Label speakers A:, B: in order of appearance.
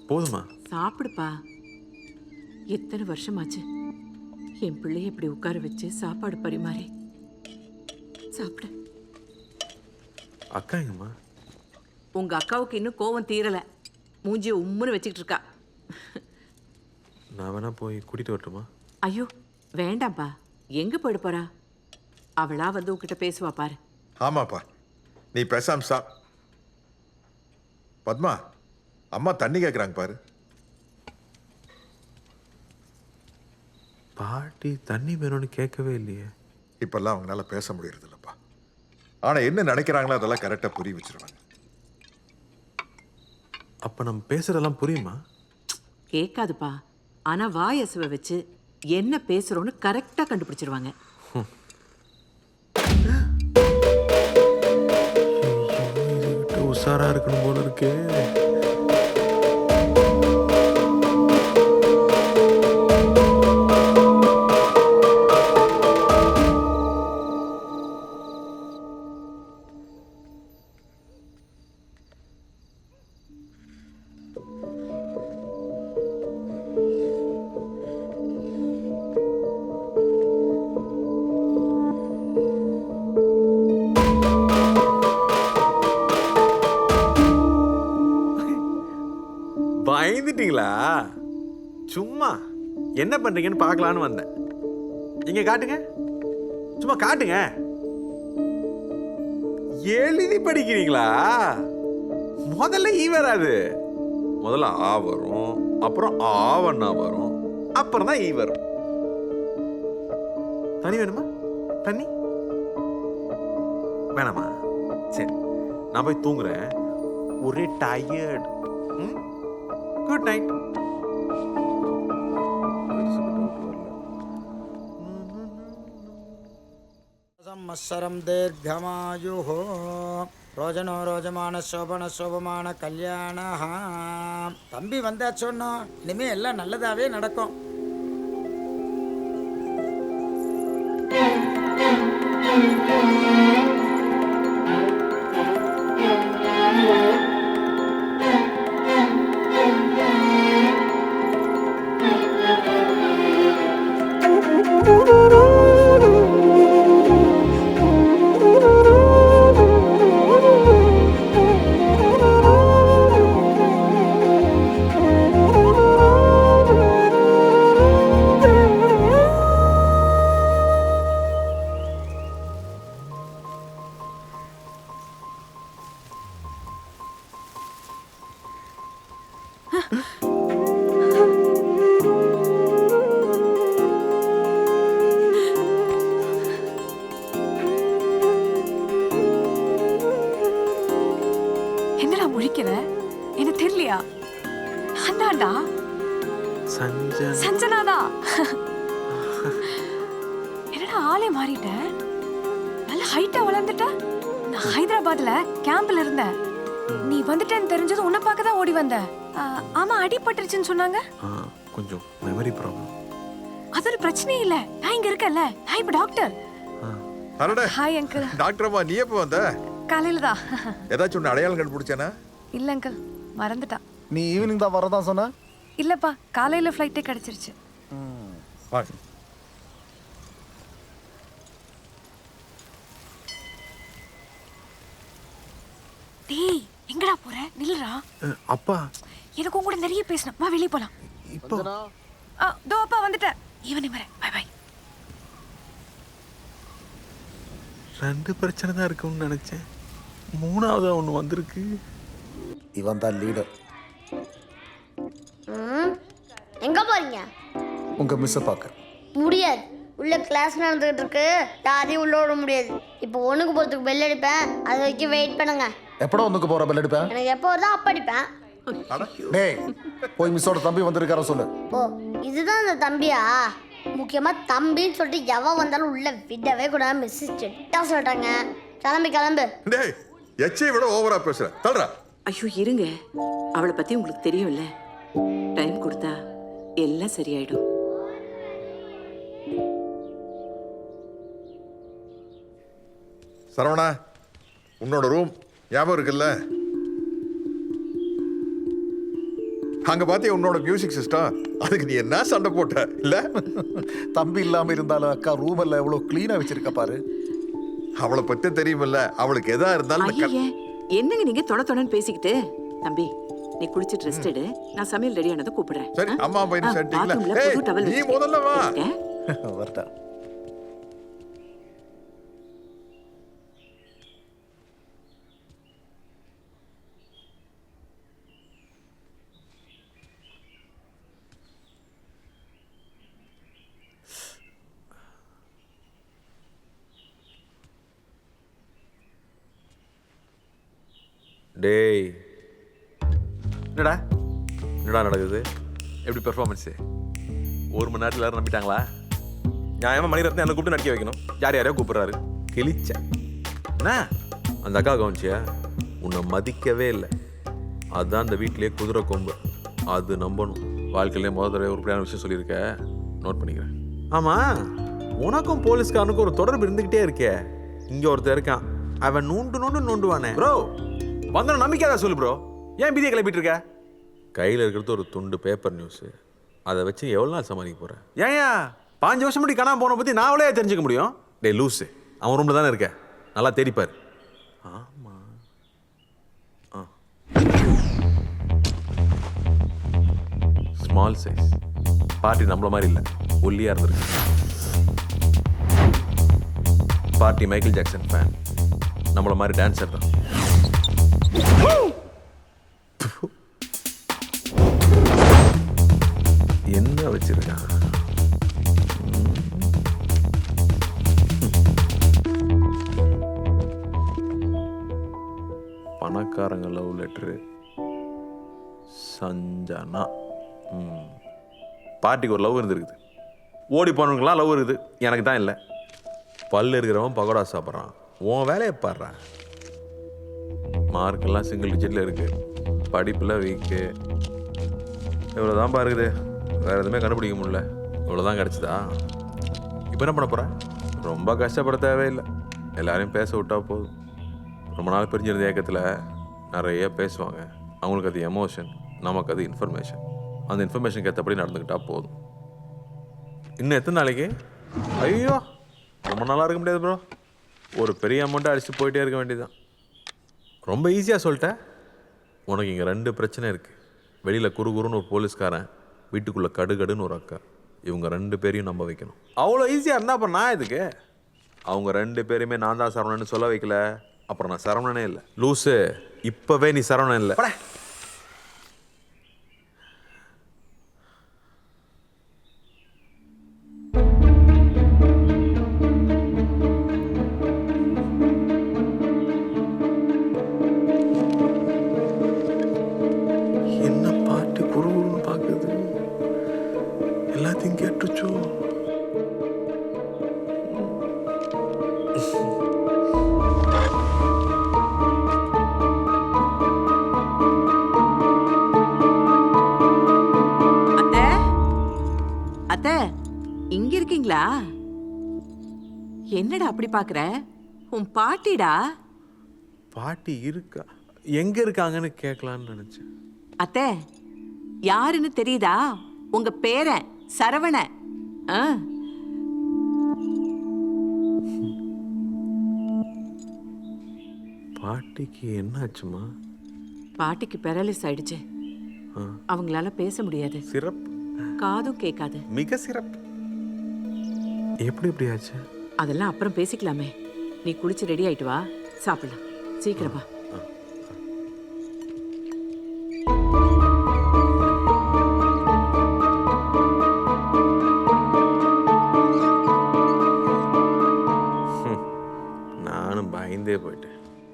A: போதுமா?
B: சாப்பிடுப்பா. எத்தனை வருஷமாச்சு என் பிள்ளைய இப்படி உட்கார வச்சு சாப்பாடு பரிமாறி. சாப்பிடு.
A: அக்கா எங்கம்மா?
B: உங்க அக்காவுக்கு இன்னும் கோவம் தீரல. மூஞ்சிய உம்முன்னு வச்சுக்கிட்டு இருக்கா.
A: நான் வேணா போய் கூட்டிட்டு வரட்டுமா?
B: ஐயோ வேண்டாம்ப்பா. எங்க போயிட போறா? அவளா வந்து உங்ககிட்ட பேசுவா பாரு.
C: ஆமாப்பா, நீ பேசாம பத்மா, அம்மா தண்ணி கேட்குறாங்க பாரு.
A: பாட்டி தண்ணி வேணும்னு கேட்கவே இல்லையே.
C: இப்பெல்லாம் அவங்களால பேச முடியறது இல்லப்பா. ஆனா என்ன நினைக்கிறாங்களோ அதெல்லாம் கரெக்டா புரிய வச்சிருவாங்க.
A: அப்ப நம்ம பேசுறதெல்லாம் புரியுமா?
B: கேட்காதுப்பா. ஆனா வாயசுவை வச்சு என்ன பேசுறோன்னு கரெக்டா கண்டுபிடிச்சிருவாங்க.
A: உஷாரா இருக்கணும் போல இருக்கு. பயந்துட்டீங்களா? சும்மா என்ன பண்றீங்கன்னு பார்க்கலான்னு வந்தேன். இங்க காட்டுங்க, சும்மா காட்டுங்க. எழுதி படிக்கிறீங்களா? முதல்ல ஈ வராது. முதல்ல ஆ வரும், அப்புறம் ஆவண்ணா வரும், அப்புறம் தான் ஈ வரும். தண்ணி வேணுமா? தண்ணி வேணாமா? சரி, நான் போய் தூங்குறேன். ஒரே டயர்டு. Good night.
D: சம்வத்சரம் தீர்க்கமாயுः ரோஜனோ ரோஜமான சோபன சோபமான கல்யாண. தம்பி வந்தா சொன்னோம், இனிமே எல்லாம் நல்லதாவே நடக்கும்.
E: என்னடா முழிக்கிற? என்ன தெரியலையா? அந்தாண்டா சஞ்சனாதா. என்னடா ஆளே மாறிட்ட? நல்ல ஹைட்டா வளர்ந்துட்ட. நான் ஹைதராபாத்ல கேம்ப்ல இருந்தேன். நீ வந்துட்டேன்னு தெரிஞ்சது உன்னை பார்க்க தான் ஓடி வந்த. ஆமா, அடிபட்டுருச்சுன்னு சொன்னாங்க.
A: கொஞ்சம் மெமரி ப்ராப்ளம்.
E: அது ஒரு பிரச்சனையே இல்ல. நான் இங்க இருக்கேன்ல. நான் இப்ப டாக்டர். Hi uncle.
C: டாக்டர் அம்மா, நீ எப்போ வந்த?
E: காலையில தான்.
C: ஏதாச்சும் ஒன்று அடையாளம் கண்டுபிடிச்சானா?
E: இல்ல அங்கிள், மறந்துட்டா.
F: நீ ஈவினிங் தான் வரதான் சொன்ன?
E: இல்லப்பா, காலையில ஃப்ளைட்டே கிடைச்சிருச்சு. டேய், எங்கடா போற? நில்லுடா.
A: அப்பா,
E: எனக்கு உன் கூட நிறைய பேசணும். வா, வெளிய போலாம்.
A: இப்போ
E: தோ அப்பா வந்துட்டேன். ஈவினிங் வரேன். Bye bye.
A: ரெண்டு பிரச்சனை தான் இருக்கும்னு நினைச்சேன். மூணாவதா ஒன்று வந்திருக்கு.
F: இவன் தான் லீடர்.
G: எங்க போறீங்க?
F: உங்க மிஸ்ஸை பார்க்க.
G: முடியாது. உள்ள கிளாஸ் நடந்துகிட்டு இருக்கு. யாரையும் உள்ள விட முடியாது. இப்போ ஒண்ணுக்கு போறதுக்கு பெல் அடிப்பேன். அது வரைக்கும் வெயிட் பண்ணுங்க.
F: எப்படா ஒண்ணுக்கு போற பெல் அடிப்பேன்?
G: எனக்கு எப்போ வருதோ அப்ப அடிப்பேன்.
F: டேய், போய் மிஸ்ஸோட தம்பி வந்திருக்கார சொல்லு.
G: ஓ, இதுதான் அந்த தம்பியா? முக்கியமா தம்பின்னு சொல்லிட்டு எவன் வந்தாலும் உள்ள விடவே கூடாது. மிஸ் செட்டா சொல்றாங்க. கிளம்பு கிளம்பு.
C: டேய், எச்சை விட ஓவரா பேசுற. தள்ளுடா.
B: ஐயோ இருங்க, அவளை பத்தி உங்களுக்கு தெரியும்ல. டைம் கொடுத்தா எல்லாம் சரியாயிடும்.
C: சரவணா, உன்னோட ரூம் ஞாபகம் இருக்குல்ல? அங்க பாத்தியா உன்னோட மியூசிக் சிஸ்டம், அதுக்கு நீ என்ன சண்டை போட்ட இல்ல?
F: தம்பி இல்லாம இருந்தாலும் அக்கா ரூம் எல்லாம் எவ்வளவு கிளீனா வச்சிருக்க பாரு.
C: அவளை பத்தி தெரியுமில்ல, அவளுக்கு எதா இருந்தாலும் இந்த
B: ஐயே என்னங்க நீங்க தொணன்னு பேசிக்கிட்டு. தம்பி நீ குளிச்சிட்டு ரெஸ்ட் எடு, நான் சமையல் ரெடி ஆனதை கூப்பிடுறேன்.
C: சரி அம்மா பையன் செட்டிங்களா?
B: பாத்ரூம்ல புது டவல்
C: நீ முதல்ல வா.
F: வரட்டா.
A: டேய் என்னடா என்னடா நடக்குது? எப்படி பெர்ஃபார்மன்ஸு? 1 மணி நேரத்தில் எல்லாரும் நம்பிட்டாங்களா?
H: நியாயமா மணிரத்னம் என்ன கூப்பிட்டு நடிக்க வைக்கணும். யார் யாரையோ கூப்பிடுறாரு.
A: கிழிச்ச என்ன அந்த அக்கா கவனிச்சியா? உன்னை மதிக்கவே இல்லை. அதுதான் இந்த வீட்டிலேயே குதிரை கொம்பு. அது நம்பணும். வாழ்க்கையிலே முதல் தடவை உருப்படியான விஷயம் சொல்லியிருக்க, நோட் பண்ணிக்கிறேன். ஆமாம், உனக்கும் போலீஸ்காரனுக்கும் ஒரு தொடர்பு இருந்துக்கிட்டே இருக்கே. இங்கே ஒருத்தர் இருக்கான், அவன் நோண்டுவானே.
H: ப்ரோ வந்தன நம்பிக்கையாக சொல்லு ப்ரோ. ஏன் பீதியை கிளப்பிட்டு இருக்க?
A: கையில் இருக்கிறது ஒரு துண்டு பேப்பர் நியூஸு. அதை வச்சு எவ்வளோ நாள் சமாளிக்க போகிறேன்?
H: ஏன்யா 5 வருஷம் முன்னாடி காணாம போன பற்றி நான் அவளே தெரிஞ்சுக்க முடியும்.
A: டே லூஸு, அவன் ரூமில் தானே இருக்க, நல்லா தேடிப்பார். ஆமாம், ஸ்மால் சைஸ் பார்ட்டி, நம்மள மாதிரி இல்லை, ஒல்லியாக இருந்திருக்கு. பார்ட்டி மைக்கேல் ஜாக்சன் ஃபேன், நம்மள மாதிரி டான்ஸர் தான். என்ன வச்சிருக்கான்? பணக்காரங்க லவ் லெட்ரு, சஞ்சனா. பார்ட்டிக்கு ஒரு லவ் இருந்திருக்குது. ஓடி போனவங்களாம் லவ் இருக்குது, எனக்கு தான் இல்லை. பல்லு இருக்கிறவன் பகோடா சாப்பிட்றான், உன் வேலையை பாடுறான். மார்க்கெல்லாம் சிங்கிள் டிஜிட்டில் இருக்கு, படிப்பில் வீக்கு. இவ்வளோதான் பாருக்குது, வேறு எதுவுமே கண்டுபிடிக்க முடியல. இவ்வளோதான் கிடச்சிதா? இப்போ என்ன பண்ண போகிறேன்? ரொம்ப கஷ்டப்பட தேவையில்லை, எல்லாரையும் பேச விட்டா போதும். ரொம்ப நாள் பிரிஞ்சிருந்த ஏக்கத்தில் நிறைய பேசுவாங்க. அவங்களுக்கு அது எமோஷன், நமக்கு அது இன்ஃபர்மேஷன். அந்த இன்ஃபர்மேஷனுக்கு ஏற்றபடி நடந்துக்கிட்டால் போதும். இன்னும் எத்தனை நாளைக்கு? ஐயோ ரொம்ப நாளாக இருக்க முடியாது ப்ரோ. ஒரு பெரிய அமௌண்ட்டை அடிச்சுட்டு போயிட்டே இருக்க வேண்டியதுதான். ரொம்ப ஈஸியாக சொல்லிட்டேன். உனக்கு இங்கே 2 பிரச்சனை இருக்குது. வெளியில் குறுகுறுன்னு ஒரு போலீஸ்காரன், வீட்டுக்குள்ளே கடுகடுன்னு ஒரு அக்கா. இவங்க 2 பேரையும் நம்ப வைக்கணும். அவ்வளோ ஈஸியாக இருந்தால் அப்புறம் நான் எதுக்கு? அவங்க 2 பேருமே நான் தான் சரவணன்னு சொல்ல வைக்கல, அப்புறம் நான் சரவணனே இல்லை. லூஸு, இப்போவே நீ சரவணன் இல்லை. என்ன பாட்டு குறுகுறுன்னு பார்க்குது? எல்லாத்தையும் கேட்டுச்சோ?
B: அத்தை, அத்தை இங்க இருக்கீங்களா? என்னடா அப்படி பாக்குற? உன் பாட்டிடா.
A: பாட்டி இருக்கா? எங்கே இருக்காங்கன்னு கேட்கலான்னு நினச்சேன்.
B: அத்தை யாருன்னு தெரியுதா? உங்க பேரன் சரவண.
A: பாட்டிக்கு என்னாச்சுமா?
B: பாட்டிக்கு பெரலிஸ் ஆயிடுச்சு. அவங்களால பேச முடியாது,
A: சிறப்பு,
B: காதும் கேட்காது.
A: மிக சிறப்பு. எப்படி இப்படி ஆச்சு?
B: அதெல்லாம் அப்புறம் பேசிக்கலாமே. நீ குளிச்சு ரெடி ஆயிட்டு வா, சாப்பிடலாம். சீக்கிரமா.